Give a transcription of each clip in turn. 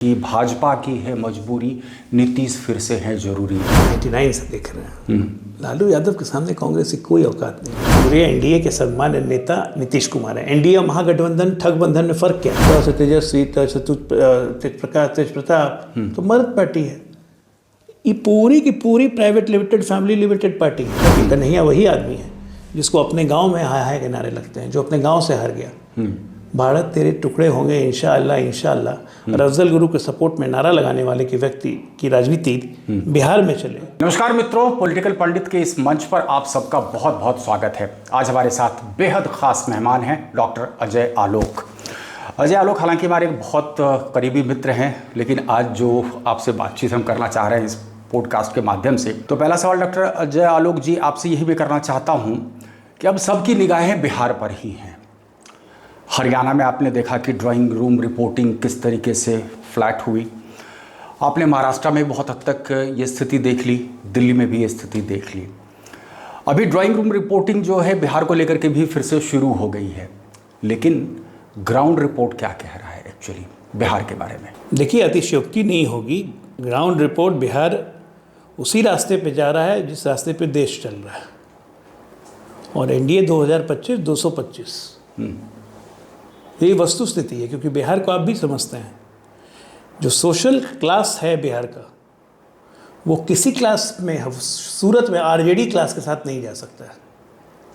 कि भाजपा की है मजबूरी, नीतीश फिर से है जरूरी। 89 से देख रहे हैं लालू यादव के सामने कांग्रेस की कोई औकात नहीं। पूरे एनडीए के सम्मानित नेता नीतीश कुमार है। एनडीए महागठबंधन ठगबंधन में फर्क क्या है? तो तेजस्वी, तेज प्रताप तो मर्द पार्टी है। ये पूरी की पूरी private limited, family limited party है। कन्हैया वही आदमी है जिसको अपने गांव में हाय हाय के नारे लगते हैं, जो अपने गांव से हार गया। भारत तेरे टुकड़े होंगे इंशाअल्लाह इंशाअल्लाह। और अफजल गुरु के सपोर्ट में नारा लगाने वाले की व्यक्ति की राजनीति बिहार में चले। नमस्कार मित्रों, पॉलिटिकल पंडित के इस मंच पर आप सबका बहुत बहुत स्वागत है। आज हमारे साथ बेहद खास मेहमान हैं डॉक्टर अजय आलोक। अजय आलोक हालांकि हमारे एक बहुत करीबी मित्र हैं, लेकिन आज जो आपसे बातचीत हम करना चाह रहे हैं इस पॉडकास्ट के माध्यम से, तो पहला सवाल डॉक्टर अजय आलोक जी आपसे यही भी करना चाहता हूँ कि अब सबकी निगाहें बिहार पर ही हैं। हरियाणा में आपने देखा कि ड्राइंग रूम रिपोर्टिंग किस तरीके से फ्लैट हुई। आपने महाराष्ट्र में बहुत हद तक ये स्थिति देख ली, दिल्ली में भी ये स्थिति देख ली। अभी ड्राइंग रूम रिपोर्टिंग जो है बिहार को लेकर के भी फिर से शुरू हो गई है, लेकिन ग्राउंड रिपोर्ट क्या कह रहा है एक्चुअली बिहार के बारे में? देखिए, अतिशयोक्ति नहीं होगी। ग्राउंड रिपोर्ट बिहार उसी रास्ते पे जा रहा है जिस रास्ते पे देश चल रहा है। और एनडीए 2025 225 यही वस्तु स्थिति है। क्योंकि बिहार को आप भी समझते हैं, जो सोशल क्लास है बिहार का, वो किसी क्लास में, सूरत में आरजेडी क्लास के साथ नहीं जा सकता है।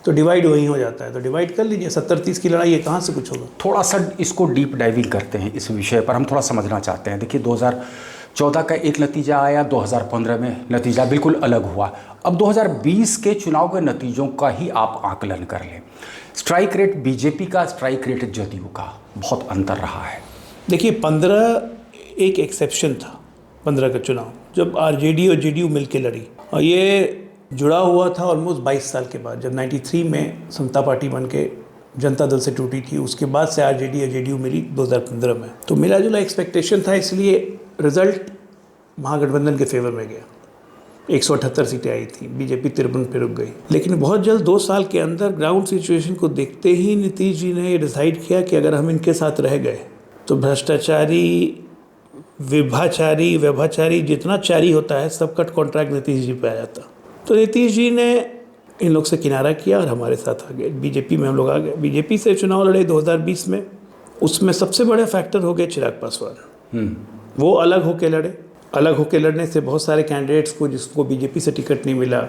तो डिवाइड वहीं हो जाता है। तो डिवाइड कर लीजिए। 70-30 की लड़ाई है, कहाँ से कुछ होगा? थोड़ा सा इसको डीप डाइविंग करते हैं इस विषय पर, हम थोड़ा समझना चाहते हैं। देखिए, 2014 का एक नतीजा आया, 2015 में नतीजा बिल्कुल अलग हुआ। अब 2020 के चुनाव के नतीजों का ही आप आकलन कर लें। स्ट्राइक रेट बीजेपी का, स्ट्राइक रेट जदयू का, बहुत अंतर रहा है। देखिए, 15 एक एक्सेप्शन था। 15 का चुनाव जब आरजेडी और जेडीयू मिलकर लड़ी, और ये जुड़ा हुआ था ऑलमोस्ट 22 साल के बाद, जब 93 में समता पार्टी बन के जनता दल से टूटी थी। उसके बाद से आरजेडी और जेडीयू मिली 2015 में। तो मिला जुला एक्सपेक्टेशन था, इसलिए रिजल्ट महागठबंधन के फेवर में गया। 178 सीटें आई थी, बीजेपी 53 पे रुक गई। लेकिन बहुत जल्द 2 साल के अंदर ग्राउंड सिचुएशन को देखते ही नीतीश जी ने डिसाइड किया कि अगर हम इनके साथ रह गए तो भ्रष्टाचारी, व्यभाचारी जितना चारी होता है, सब कट कॉन्ट्रैक्ट नीतीश जी पे आ जाता। तो नीतीश जी ने इन लोग से किनारा किया और हमारे साथ आ गए। बीजेपी में हम लोग आ गए। बीजेपी से चुनाव लड़े 2020 में। उसमें सबसे बड़ा फैक्टर हो गया चिराग पासवान। वो अलग होकर लड़े। अलग होकर लड़ने से बहुत सारे कैंडिडेट्स को, जिसको बीजेपी से टिकट नहीं मिला,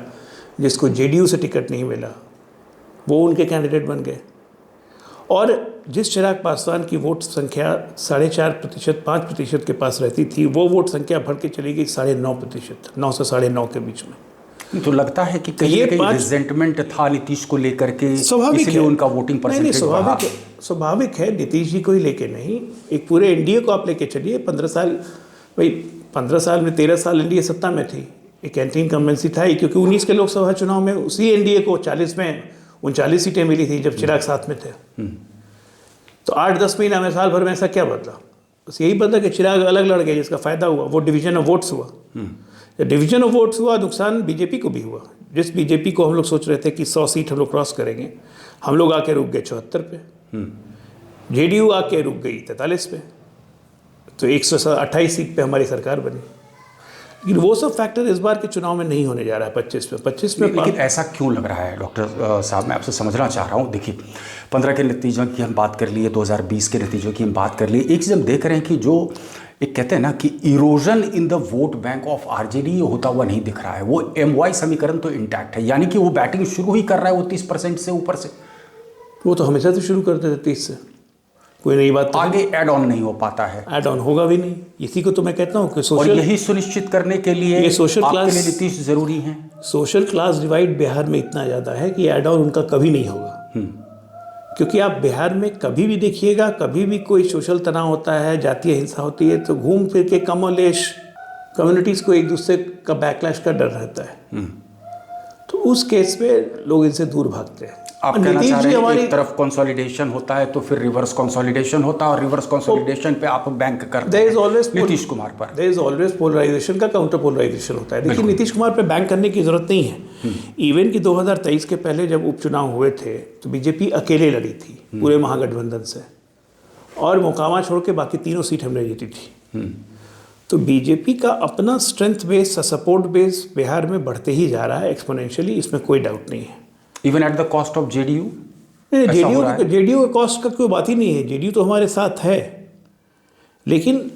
जिसको जेडीयू से टिकट नहीं मिला, वो उनके कैंडिडेट बन गए। और जिस चिराग पासवान की वोट संख्या 4.5%, 5% के पास रहती थी, वो वोट संख्या बढ़ के चली गई 9.5%, 9 से 9.5 के बीच में। तो लगता है कि कहीं रिजेंटमेंट था नीतीश को लेकर के, इसलिए उनका वोटिंग परसेंटेज बढ़ा। स्वाभाविक है, नीतीश जी को ही लेके नहीं, एक पूरे एनडीए को आप लेके चलिए। 15 साल, भाई 15 साल में 13 साल एनडीए सत्ता में थी। एक एंटी इनकम्बेंसी था ही, क्योंकि 19 के लोकसभा चुनाव में उसी एनडीए को 40 में 39 सीटें मिली थी जब चिराग साथ में थे। तो 8-10 महीना में, साल भर में ऐसा क्या बदला? बस यही बदला कि चिराग अलग लड़ गए, जिसका फायदा हुआ वो डिवीजन ऑफ वोट्स हुआ। जब डिवीजन ऑफ वोट्स हुआ, नुकसान बीजेपी को भी हुआ। जिस बीजेपी को हम लोग सोच रहे थे कि 100 सीट हम लोग क्रॉस करेंगे, हम लोग आके रुक गए 74 पे। जेडीयू आके रुक गई 43 पे। तो 128 सीट पे हमारी सरकार बनी। लेकिन वो सब फैक्टर इस बार के चुनाव में नहीं होने जा रहा है 25 में। लेकिन ऐसा क्यों लग रहा है डॉक्टर साहब? मैं आपसे समझना चाह रहा हूँ। देखिए, 15 के नतीजों की हम बात कर लिए, 2020 के नतीजों की हम बात कर लिए। एक चीज़ हम देख रहे हैं कि जो एक कहते हैं ना कि erosion in the vote bank of RJD होता हुआ नहीं दिख रहा है। वो MY समीकरण तो इंटैक्ट है, यानी कि वो बैटिंग शुरू ही कर रहा है वो 30% से ऊपर से। वो तो हमेशा से शुरू करते थे 30 से, कोई नई बात। आगे एड ऑन नहीं हो पाता है, एड ऑन होगा भी नहीं। इसी को तो मैं कहता हूँ कि सोशल, और यही सुनिश्चित करने के लिए ये सोशल क्लास, नीतीश जरूरी है। सोशल क्लास डिवाइड बिहार में इतना ज़्यादा है कि एड ऑन उनका कभी नहीं होगा। क्योंकि आप बिहार में कभी भी देखिएगा, कभी भी कोई सोशल तनाव होता है, जातीय हिंसा होती है, तो घूम फिर के कमोलेश कम्युनिटीज़ को एक दूसरे का बैकलैश का डर रहता है। तो उस केस में लोग इनसे दूर भागते हैं। आप कहना चाह रहे हैं एक तरफ कंसोलिडेशन होता है तो फिर रिवर्स कंसोलिडेशन होता है, और रिवर्स कंसोलिडेशन पे आप बैंक करते हैं नीतीश कुमार पर। देयर इज ऑलवेज पोलराइजेशन का काउंटर पोलराइजेशन होता है। देखिए, नीतीश कुमार पे बैंक करने की जरूरत नहीं है। इवन कि 2023 के पहले जब उपचुनाव हुए थे तो बीजेपी अकेले लड़ी थी पूरे महागठबंधन से, और मोकामा छोड़ के बाकी तीनों सीट हमने जीती थी। तो बीजेपी का अपना strength base, support base Bihar में बढ़ते ही जा रहा है एक्सपोनेंशियली, इसमें कोई डाउट नहीं है। Even at the cost of JDU? JDU के कॉस्ट का कोई बात ही नहीं है। जेडीयू तो हमारे साथ है, लेकिन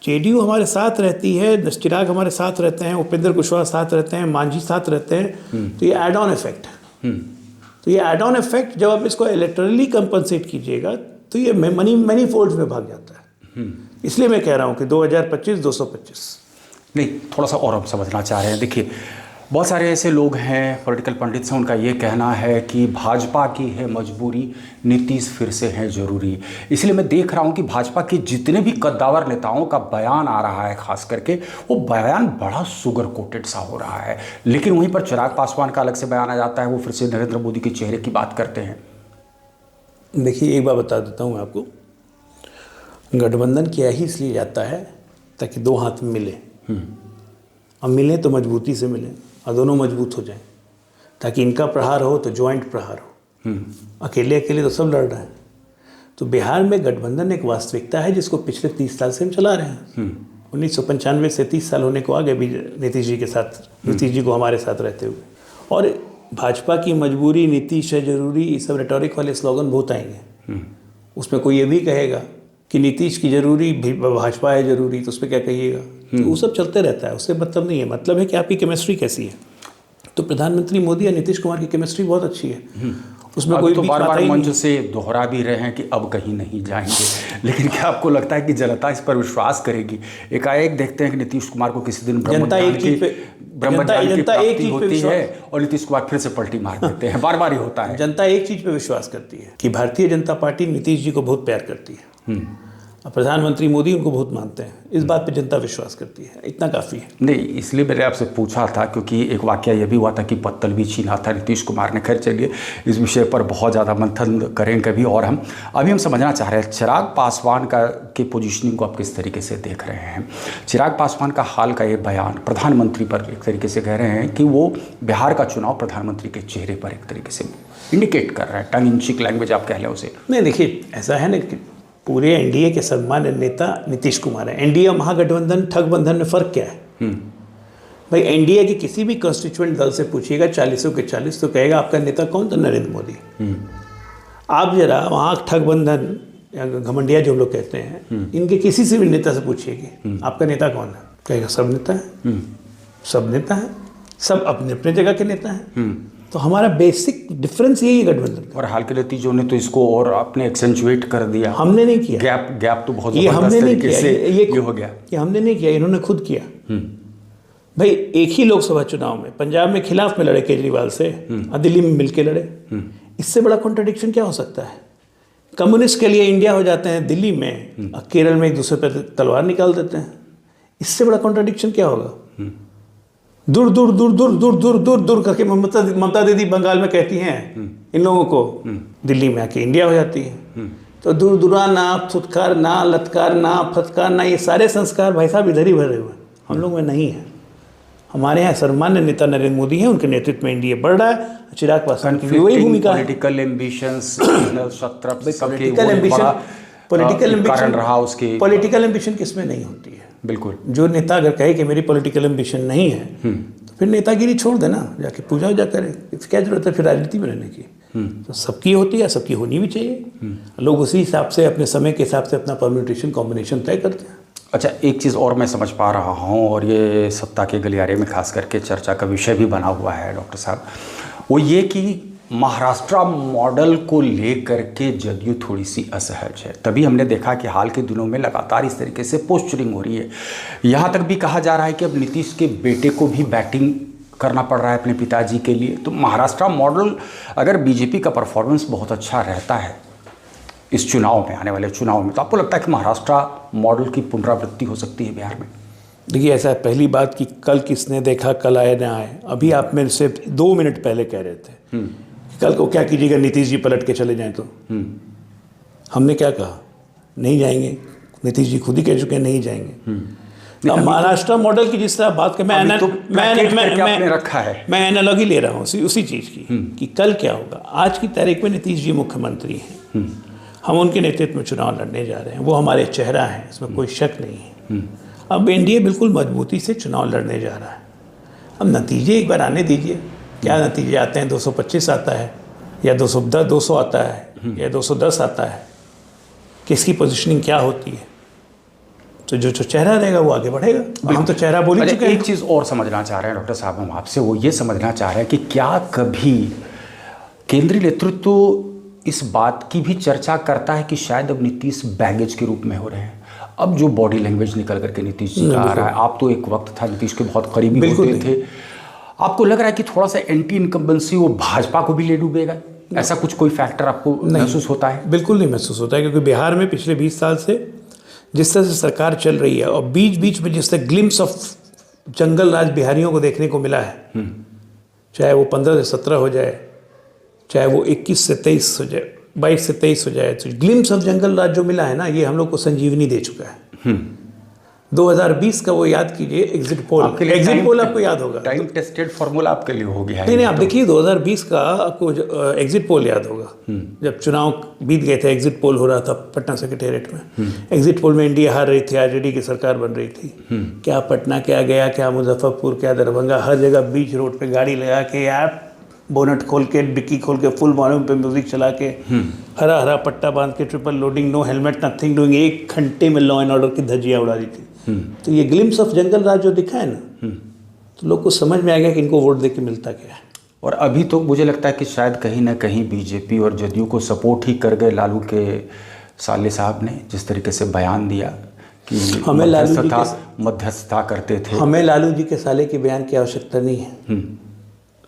जेडीयू हमारे साथ रहती है, चिराग हमारे साथ रहते हैं, उपेंद्र कुशवाहा साथ रहते हैं, मांझी साथ रहते हैं, तो ये एड ऑन इफेक्ट है। तो ये एड ऑन इफेक्ट जब आप इसको इलेक्टरली कंपनसेट कीजिएगा तो ये मनी फोल्ड्स में भाग जाता है। इसलिए मैं कह रहा हूँ कि 2025 225। नहीं, थोड़ा सा और हम समझना चाह रहे हैं। देखिए, बहुत सारे ऐसे लोग हैं, पॉलिटिकल पंडित हैं, उनका ये कहना है कि भाजपा की है मजबूरी, नीतीश फिर से है जरूरी। इसलिए मैं देख रहा हूँ कि भाजपा के जितने भी कद्दावर नेताओं का बयान आ रहा है, खास करके वो बयान बड़ा शुगर कोटेड सा हो रहा है। लेकिन वहीं पर चिराग पासवान का अलग से बयान आ जाता है, वो फिर से नरेंद्र मोदी के चेहरे की बात करते हैं। देखिए, एक बात बता देता हूँ आपको, गठबंधन किया ही इसलिए जाता है ताकि दो हाथ मिले, अब मिले तो मजबूती से मिले और दोनों मजबूत हो जाएं, ताकि इनका प्रहार हो तो ज्वाइंट प्रहार हो। अकेले अकेले तो सब लड़ रहे हैं। तो बिहार में गठबंधन एक वास्तविकता है जिसको पिछले 30 साल से हम चला रहे हैं। 1995 से 30 साल होने को आ गए नीतीश जी के साथ, नीतीश जी को हमारे साथ रहते हुए। और भाजपा की मजबूरी, नीतीश है जरूरी, ये सब रेटोरिक वाले स्लोगन बहुत आएंगे। उसमें कोई ये भी कहेगा कि नीतीश की जरूरी, भाजपा है जरूरी, तो उस पर क्या कहिएगा? तो वो सब चलते रहता है, उससे मतलब नहीं है। मतलब है कि आपकी केमिस्ट्री कैसी है। तो प्रधानमंत्री मोदी और नीतीश कुमार की केमिस्ट्री बहुत अच्छी है, उसमें कोई तो बीच बार बात बार ही मंच नहीं। से दोहरा भी रहे हैं कि अब कहीं नहीं जाएंगे, लेकिन क्या आपको लगता है कि जनता इस पर विश्वास करेगी? एकाएक देखते हैं कि नीतीश कुमार को किसी दिन ब्रह्मज्ञान की प्राप्ति होती है और नीतीश कुमार फिर से पलटी मार देते हैं। बार बार ही होता है। जनता एक चीज पे विश्वास करती है कि भारतीय जनता पार्टी नीतीश जी को बहुत प्यार करती है और प्रधानमंत्री मोदी उनको बहुत मानते हैं। इस बात पे जनता विश्वास करती है, इतना काफ़ी है। नहीं, इसलिए मैंने आपसे पूछा था क्योंकि एक वाकया यह भी हुआ था कि पत्तल भी छीना था नीतीश कुमार ने। खैर चलिए, इस विषय पर बहुत ज़्यादा मंथन करें कभी। और हम समझना चाह रहे हैं चिराग पासवान के पोजीशनिंग को आप किस तरीके से देख रहे हैं? चिराग पासवान का हाल का ये बयान प्रधानमंत्री पर एक तरीके से कह रहे हैं कि वो बिहार का चुनाव प्रधानमंत्री के चेहरे पर एक तरीके से इंडिकेट कर रहा है, टंग इन चीक लैंग्वेज आप कह लें उसे। नहीं, देखिए, ऐसा है ना कि पूरे एनडीए के सम्मान्य नेता नीतीश कुमार है। एनडीए महागठबंधन ठगबंधन में फ़र्क क्या है? भाई, एनडीए के किसी भी कंस्टिट्यूएंट दल से पूछिएगा 40 के 40 तो कहेगा आपका नेता कौन? तो नरेंद्र मोदी। आप जरा वहाँ ठगबंधन या घमंडिया जो हम लोग कहते हैं, इनके किसी से भी नेता से पूछिएगा आपका नेता कौन है? कहेगा सब नेता है, सब नेता है, सब अपने अपने जगह के नेता हैं। तो हमारा बेसिक डिफरेंस यही है गठबंधन का। और हाल के नतीजों ने तो इसको और अपने एक्सेंचुएट कर दिया। हमने नहीं किया। गैप तो बहुत ये हमने नहीं किया, ये हो गया। ये हमने नहीं किया, इन्होंने खुद किया। भाई, एक ही लोकसभा चुनाव में पंजाब में खिलाफ में लड़े केजरीवाल से और दिल्ली में मिलके लड़े। इससे बड़ा कॉन्ट्रडिक्शन क्या हो सकता है? कम्युनिस्ट के लिए इंडिया हो जाते हैं दिल्ली में, केरल में एक दूसरे पर तलवार निकाल देते हैं। इससे बड़ा कॉन्ट्रडिक्शन क्या होगा? दूर दूर दूर दूर दूर दूर दूर दूर करके ममता दीदी बंगाल में कहती हैं इन लोगों को, दिल्ली में आके इंडिया हो जाती है। तो दूर दुराना, फुटकारना, लतकारना, फटकारना, ये सारे संस्कार भाई साहब इधर ही भरे हुए हैं, हम लोग में नहीं है। हमारे यहाँ सम्मान्य नेता नरेंद्र मोदी हैं, उनके नेतृत्व में इंडिया बढ़ रहा है। चिराग पासवान की वही भूमिका है। पॉलिटिकल एम्बिशंस, पॉलिटिकल एम्बिशन किसमें नहीं होती है? बिल्कुल। जो नेता अगर कहे कि मेरी पॉलिटिकल एम्बिशन नहीं है तो फिर नेतागिरी छोड़ देना, जाके पूजा वूजा करे, क्या जरूरत है फिर राजनीति में रहने की? तो सबकी होती है, सबकी होनी भी चाहिए। लोग उसी हिसाब से अपने समय के हिसाब से अपना परम्यूटेशन कॉम्बिनेशन तय करते हैं। अच्छा, एक चीज़ और मैं समझ पा रहा हूँ, और ये सत्ता के गलियारे में खास करके चर्चा का विषय भी बना हुआ है डॉक्टर साहब, वो ये कि महाराष्ट्र मॉडल को लेकर के जदयू थोड़ी सी असहज है। तभी हमने देखा कि हाल के दिनों में लगातार इस तरीके से पोस्चरिंग हो रही है। यहाँ तक भी कहा जा रहा है कि अब नीतीश के बेटे को भी बैटिंग करना पड़ रहा है अपने पिताजी के लिए। तो महाराष्ट्र मॉडल, अगर बीजेपी का परफॉर्मेंस बहुत अच्छा रहता है इस चुनाव में, आने वाले चुनाव में, तो आपको लगता है कि महाराष्ट्र मॉडल की पुनरावृत्ति हो सकती है बिहार में? देखिए, ऐसा है, पहली बात कि कल किसने देखा कल आए ना आए। अभी आप मेरे से 2 मिनट पहले कह रहे थे कल को क्या कीजिएगा नीतीश जी पलट के चले जाएं तो। हमने क्या कहा? नहीं जाएंगे। नीतीश जी खुद ही कह चुके हैं नहीं जाएंगे। अब महाराष्ट्र मॉडल की जिस तरह बात कर, मैं एनालॉजी ले रहा हूँ उसी चीज़ की कि कल क्या होगा। आज की तारीख में नीतीश जी मुख्यमंत्री हैं, हम उनके नेतृत्व में चुनाव लड़ने जा रहे हैं, वो हमारे चेहरा हैं, इसमें कोई शक नहीं है। अब एनडीए बिल्कुल मजबूती से चुनाव लड़ने जा रहा है। अब नतीजे एक बार आने दीजिए, क्या नतीजे आते हैं। 225 आता है या 200 आता है या 210 आता है, किसकी पोजीशनिंग क्या होती है, तो जो चेहरा रहेगा वो आगे बढ़ेगा। हम तो चेहरा बोल ही चुके हैं। एक चीज़ और समझना चाह रहे हैं डॉक्टर साहब हम आपसे, वो ये समझना चाह रहे हैं कि क्या कभी केंद्रीय नेतृत्व इस बात की भी चर्चा करता है कि शायद अब नीतीश बैगेज के रूप में हो रहे हैं। अब जो बॉडी लैंग्वेज निकल करके नीतीश जी का आ रहा है, आप तो एक वक्त था नीतीश के बहुत करीबी होते थे, आपको लग रहा है कि थोड़ा सा एंटी इनकम्बेंसी वो भाजपा को भी ले डूबेगा? ऐसा कुछ कोई फैक्टर आपको महसूस होता है? बिल्कुल नहीं महसूस होता है, क्योंकि बिहार में पिछले 20 साल से जिस तरह से सरकार चल रही है और बीच बीच में जिस तरह ग्लिम्स ऑफ जंगल राज बिहारियों को देखने को मिला है, चाहे वो 15 से 17 हो जाए, चाहे वो 21 से 23 हो जाए, 22 से 23 हो जाए, तो ग्लिम्स ऑफ जंगल राज जो मिला है ना, ये हम लोग को संजीवनी दे चुका है। 2020 का वो याद कीजिए एग्जिट पोल आपको याद होगा, टाइम टेस्टेड फॉर्मूला आपके लिए हो गया है। नहीं, आप देखिए 2020 का आपको एग्जिट पोल याद होगा, जब चुनाव बीत गए थे, एग्जिट पोल हो रहा था पटना सेक्रेटेरिएट में। एग्जिट पोल में इंडिया हार रही थी, आरजेडी की सरकार बन रही थी। क्या पटना, क्या गया, क्या मुजफ्फरपुर, क्या दरभंगा, हर जगह बीच रोड पे गाड़ी लगा के यार बोनट खोल के, डिक्की खोल के, फुल वॉल्यूम पे म्यूजिक चला के, हरा हरा पट्टा बांध के, triple loading, no helmet, nothing doing, 1 घंटे में लॉ एंड ऑर्डर की धज्जियाँ उड़ा दी थी। तो ये ग्लिम्स ऑफ जंगल राज जो दिखा है ना, तो लोग को समझ में आ गया कि इनको वोट दे के मिलता क्या है। और अभी तो मुझे लगता है कि शायद कहीं ना कहीं बीजेपी और जदयू को सपोर्ट ही कर गए लालू के साले साहब ने, जिस तरीके से बयान दिया कि हमें मध्यस्थता करते थे। हमें लालू जी के साले के बयान की आवश्यकता नहीं है।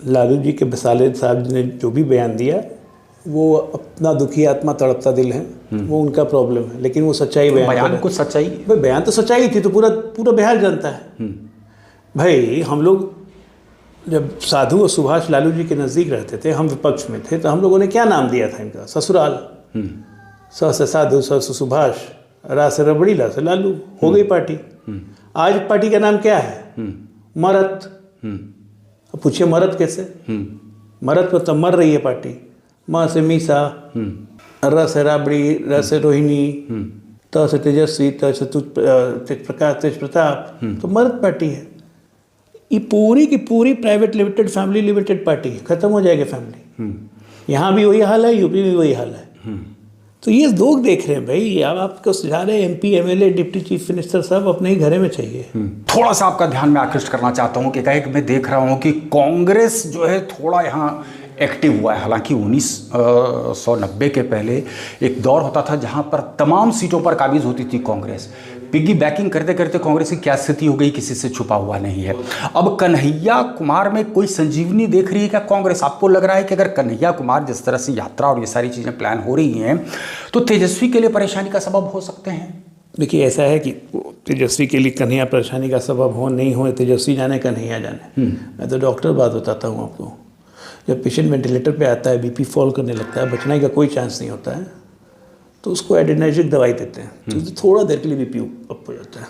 लालू जी के साले साहब ने जो भी बयान दिया, वो अपना दुखी आत्मा तड़पता दिल है, वो उनका प्रॉब्लम है, लेकिन वो सच्चाई बयान कुछ सच्चाई, भाई बयान तो सच्चाई थी, तो पूरा बिहार जानता है। भाई हम लोग जब साधु और सुभाष लालू जी के नज़दीक रहते थे, हम विपक्ष में थे, तो हम लोगों ने क्या नाम दिया था इनका? ससुराल। स से साधु, स से सुभाष, रा से रबड़ी, ला से लालू, हो गई पार्टी। आज पार्टी का नाम क्या है? मरत। अब पूछिए मरत कैसे? मरत पर तो मर रही है पार्टी। म से मीसा, र से राबड़ी, र से रोहिणी, त से तेजस्वी, त से तेज प्रताप, तो मरत पार्टी है। ये पूरी की पूरी private limited, family limited party है, खत्म हो जाएगी फैमिली। यहाँ भी वही हाल है, यूपी में वही हाल है। तो ये लोग देख रहे हैं भाई, अब आपको सुझा रहे MP, MLA, deputy chief minister सब अपने ही घरे में चाहिए। थोड़ा सा आपका ध्यान मैं आकृष्ट करना चाहता हूँ कि कहीं मैं देख रहा हूँ कि कांग्रेस जो है थोड़ा यहाँ एक्टिव हुआ है। हालांकि 1990 के पहले एक दौर होता था जहाँ पर तमाम सीटों पर काबिज होती थी कांग्रेस। पिग्गी बैकिंग करते करते कांग्रेस की क्या स्थिति हो गई, किसी से छुपा हुआ नहीं है। अब कन्हैया कुमार में कोई संजीवनी देख रही है क्या कांग्रेस? आपको लग रहा है कि अगर कन्हैया कुमार जिस तरह से यात्रा और ये सारी चीज़ें प्लान हो रही हैं, तो तेजस्वी के लिए परेशानी का सबब हो सकते हैं? देखिए, ऐसा है कि तेजस्वी के लिए कन्हैया परेशानी का सबब हो नहीं हो, तेजस्वी जाने, कन्हैया जाने। मैं तो डॉक्टर बात बताता हूँ आपको। जब पेशेंट वेंटिलेटर पे आता है, बीपी फॉल करने लगता है, बचने का कोई चांस नहीं होता है, तो उसको एड्रेनर्जिक दवाई देते हैं, तो थोड़ा देर के लिए बीपी अप हो जाता है।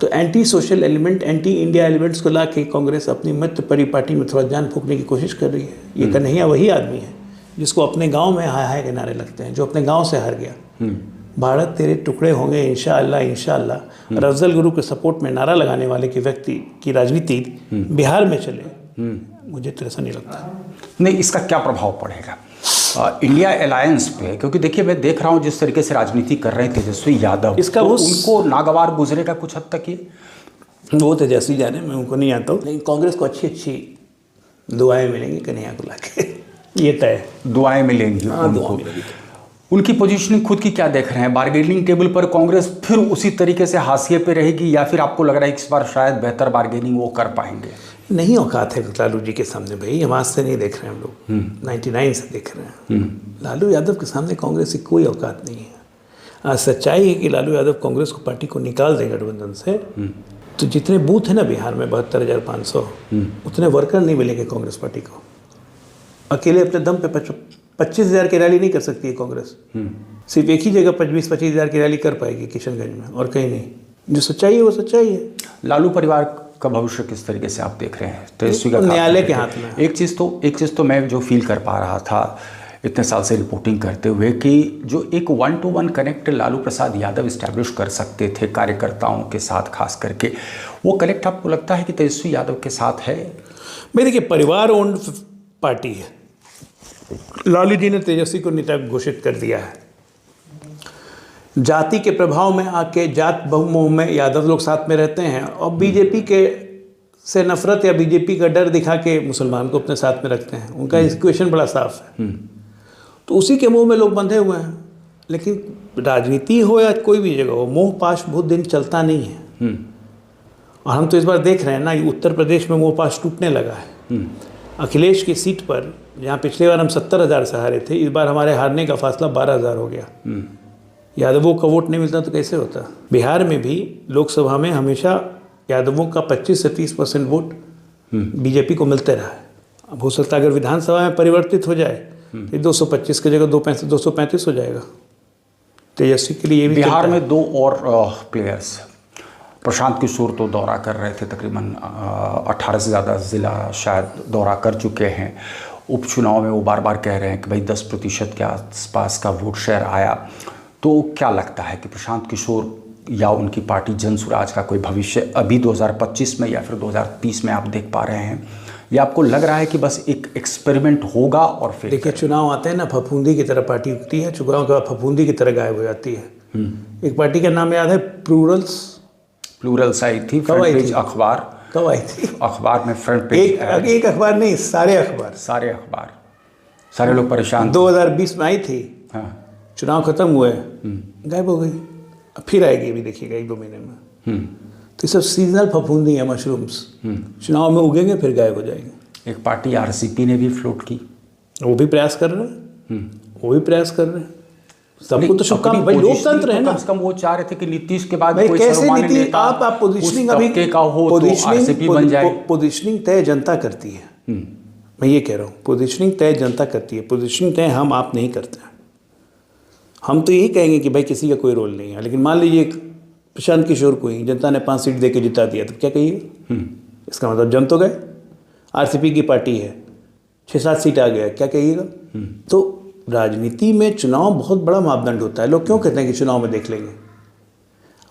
तो anti social element, anti India elements को ला के कांग्रेस अपनी मध्य परिपाटी में थोड़ा जान फूकने की कोशिश कर रही है। ये कन्हैया वही आदमी है जिसको अपने गाँव में हाय हाय के नारे लगते हैं, जो अपने गाँव से हार गया। भारत तेरे टुकड़े होंगे इंशाअल्लाह इंशाअल्लाह, और अफजल गुरु के सपोर्ट में नारा लगाने वाले की व्यक्ति की राजनीति बिहार में चले, मुझे तो ऐसा नहीं लगता। नहीं, इसका क्या प्रभाव पड़ेगा इंडिया अलायंस पे? क्योंकि देखिए, मैं देख रहा हूँ जिस तरीके से राजनीति कर रहे हैं तेजस्वी यादव, इसका तो उनको नागवार गुजरेगा कुछ हद तक ये। वो तेजस्वी जाने, मैं उनको नहीं आता हूँ, लेकिन कांग्रेस को अच्छी अच्छी दुआएं मिलेंगी कन्हैया को लाके, ये तय है। दुआएं मिलेंगी उनको। उनकी पोजीशनिंग खुद की क्या देख रहे हैं? बार्गेनिंग टेबल पर कांग्रेस फिर उसी तरीके से हाशिए पे रहेगी, या फिर आपको लग रहा है इस बार शायद बेहतर बार्गेनिंग वो कर पाएंगे? नहीं औकात है लालू जी के सामने भाई, हम आज से नहीं देख रहे हैं हम लोग, 99 से देख रहे हैं। लालू यादव के सामने कांग्रेस की कोई औकात नहीं है। आज सच्चाई है कि लालू यादव कांग्रेस को पार्टी को निकाल दें गठबंधन से, तो जितने बूथ है ना बिहार में 72,500, उतने वर्कर नहीं मिलेंगे कांग्रेस पार्टी को। अकेले अपने दम पे 25,000 की रैली नहीं कर सकती है कांग्रेस। सिर्फ एक ही जगह 25,000 की रैली कर पाएगी, किशनगंज में, और कहीं नहीं। जो सच्चाई है वो सच्चाई है। लालू परिवार का भविष्य किस तरीके से आप देख रहे हैं? तेजस्वी का न्यायालय के हाथ में। एक चीज़ तो मैं जो फील कर पा रहा था, इतने साल से रिपोर्टिंग करते हुए कि जो एक 1-to-1 connect Lalu Prasad Yadav establish कर सकते थे कार्यकर्ताओं के साथ, खास करके वो कनेक्ट आपको लगता है कि तेजस्वी यादव के साथ है? मैं देखिए, परिवार ओन्ड पार्टी है। लालू जी ने तेजस्वी को नेता घोषित कर दिया है। जाति के प्रभाव में आके जात बहुमोह में यादव लोग साथ में रहते हैं और बीजेपी के से नफरत या बीजेपी का डर दिखा के मुसलमान को अपने साथ में रखते हैं। उनका इक्वेशन बड़ा साफ है। तो उसी के मुंह में लोग बंधे हुए हैं। लेकिन राजनीति हो या कोई भी जगह हो, मोह पाश बहुत दिन चलता नहीं है। और हम तो इस बार देख रहे हैं ना, उत्तर प्रदेश में मोह पाश टूटने लगा है। अखिलेश की सीट पर, जहाँ पिछले बार हम 70,000 से हारे थे, इस बार हमारे हारने का फासला 12,000 हो गया। यादवों का वोट नहीं मिलता तो कैसे होता? बिहार में भी लोकसभा में हमेशा यादवों का 25 से 30% वोट बीजेपी को मिलते रहा है। अब हो सकता है अगर विधानसभा में परिवर्तित हो जाए तो 225 की जगह 235 हो जाएगा। तेजस्वी के लिए ये भी बिहार में 2 और प्लेयर्स, प्रशांत किशोर तो दौरा कर रहे थे, तकरीबन 18 से ज़्यादा ज़िला शायद दौरा कर चुके हैं। उपचुनाव में वो बार बार कह रहे हैं कि भाई 10% के आसपास का वोट शेयर आया। तो क्या लगता है कि प्रशांत किशोर या उनकी पार्टी जनसुराज का कोई भविष्य अभी 2025 में या फिर 2030 में आप देख पा रहे हैं, या आपको लग रहा है कि बस एक एक्सपेरिमेंट होगा और फिर? देखिए, चुनाव आते हैं ना, फफूंदी की तरह पार्टी उठती है, चुनाव के बाद फफूंदी की तरह गायब हो जाती है। एक पार्टी का नाम याद है, प्लूरल्स आई थी, फ्रंट पेज अखबार। कब आई थी? अखबार में फ्रंट पेज, एक अखबार नहीं, सारे अखबार, सारे लोग परेशान। 2020 में आई थी। हाँ। चुनाव खत्म हुए, गायब हो गई। अब फिर आएगी, अभी देखिएगा 1-2 महीने में। तो ये सब सीजनल फफूंदी है, मशरूम्स। चुनाव में उगेंगे फिर गायब हो जाएंगे। एक पार्टी आरसीपी ने भी फ्लोट की, वो भी प्रयास कर रहे हैं। सबको तो शुभकामनाएं। भाई लोकतंत्र है ना। कम से कम वो चाह रहे थे कि नीतीश के बाद भाई कोई कैसे सर्वमान्य नीति, नेता आप पोजीशनिंग अभी का हो तो आरसीपी बन जाए। पोजीशनिंग तय जनता करती है। मैं ये कह रहा हूँ, पोजीशनिंग तय जनता करती है। पोजीशनिंग तय हम आप नहीं करते हैं। हम तो यही कहेंगे कि भाई किसी का कोई रोल नहीं है। लेकिन मान लीजिए प्रशांत किशोर को ही जनता ने 5 सीट दे के जिता दिया, तो क्या कहिए? इसका मतलब जम तो गए। आरसीपी की पार्टी है, 6-7 सीट आ गया, क्या कहिएगा? तो राजनीति में चुनाव बहुत बड़ा मापदंड होता है। लोग क्यों कहते हैं कि चुनाव में देख लेंगे?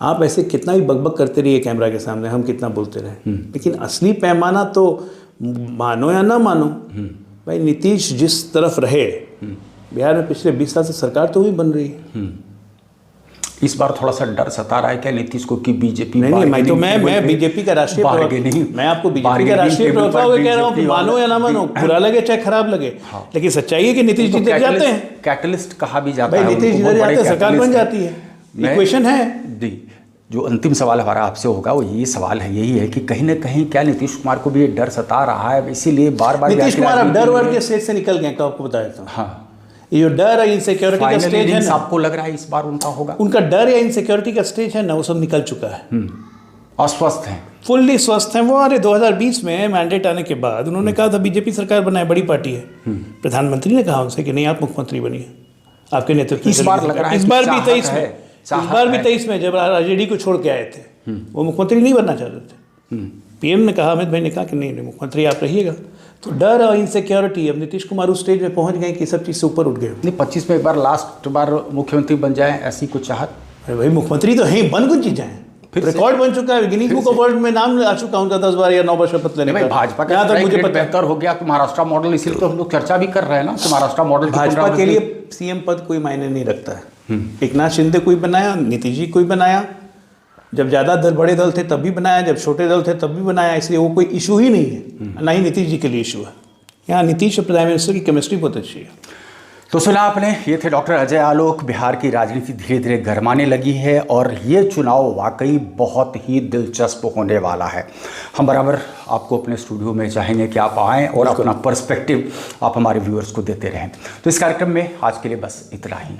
आप ऐसे कितना भी बकबक करते रहिए कैमरा के सामने, हम कितना बोलते रहे, लेकिन असली पैमाना तो मानो या ना मानो, भाई नीतीश जिस तरफ रहे, बिहार में पिछले 20 साल से सरकार तो भी बन रही है। इस बार थोड़ा सा डर सता रहा है क्या नीतीश को कि बीजेपी? नहीं, मैं बीजेपी का राष्ट्रीय प्रवक्ता, मैं आपको बीजेपी का राष्ट्रीय प्रवक्ता होकर कह रहा हूँ कि मानो या ना मानो, बुरा लगे चाहे खराब लगे, लेकिन सच्चाई है कि नीतीश जी जीत जाते हैं। कैटलिस्ट कहा भी जाता है, भाई नीतीश जीत जाते हैं, सरकार बन जाती है। इक्वेशन है। जो अंतिम सवाल हमारा आपसे होगा वो यही सवाल है, यही है कि कहीं ना कहीं क्या नीतीश कुमार को भी ये डर सता रहा है, इसीलिए बार बार नीतीश कुमार अब डर वर्ग के स्टेज से निकल गए, आपको बताया था। हाँ, ये जो डर है, इनसिक्योरिटी का स्टेज है ना, आपको लग रहा है इस बार उनका होगा? उनका डर या इनसिक्योरिटी का स्टेज है ना, वो सब निकल चुका है। अस्वस्थ हैं, फुल्ली स्वस्थ हैं वो। अरे 2020 में मैंडेट आने के बाद उन्होंने कहा था बीजेपी सरकार बनाए, बड़ी पार्टी है। प्रधानमंत्री ने कहा उनसे कि नहीं, आप मुख्यमंत्री बनिए, आपके नेतृत्व। इस बार लग रहा है, इस बार भी 23 में जब आरजेडी को छोड़ के आए थे, वो मुख्यमंत्री नहीं बनना चाहते थे। पीएम ने कहा, अमित भाई ने कहा कि नहीं मुख्यमंत्री आप रहिएगा। तो डर और इनसिक्योरिटी, अब नीतीश कुमार उस स्टेज में पहुंच गए कि सब चीज़ से ऊपर उठ गए। नहीं, 25 में एक बार लास्ट बार मुख्यमंत्री बन जाए, ऐसी कुछ चाहत? अरे भाई मुख्यमंत्री तो हैं, बन कुछ चीज़ें हैं, रिकॉर्ड बन चुका है, गिनीज बुक ऑफ वर्ल्ड में नाम आ चुका उनका 10 बार या 9 बार शपथ लेने का। भाजपा का तक मुझे बेहतर हो गया कि महाराष्ट्र मॉडल, इसीलिए तो हम लोग चर्चा भी कर रहे हैं ना कि महाराष्ट्र मॉडल। भाजपा के लिए सीएम पद कोई मायने नहीं रखता है। एकनाथ शिंदे कोई बनाया, नीतीश जी कोई बनाया, जब ज़्यादा बड़े दल थे तब भी बनाया, जब छोटे दल थे तब भी बनाया, इसलिए वो कोई इशू ही नहीं है, ना ही नीतीश जी के लिए इशू है। यहाँ नीतीश और प्राइम मिनिस्टर की केमिस्ट्री बहुत अच्छी है। तो सुना आपने, ये थे डॉक्टर अजय आलोक। बिहार की राजनीति धीरे धीरे गरमाने लगी है और ये चुनाव वाकई बहुत ही दिलचस्प होने वाला है। हम बराबर आपको अपने स्टूडियो में चाहेंगे कि आप आएँ और अपना पर्सपेक्टिव आप हमारे व्यूअर्स को देते रहें। तो इस कार्यक्रम में आज के लिए बस इतना ही।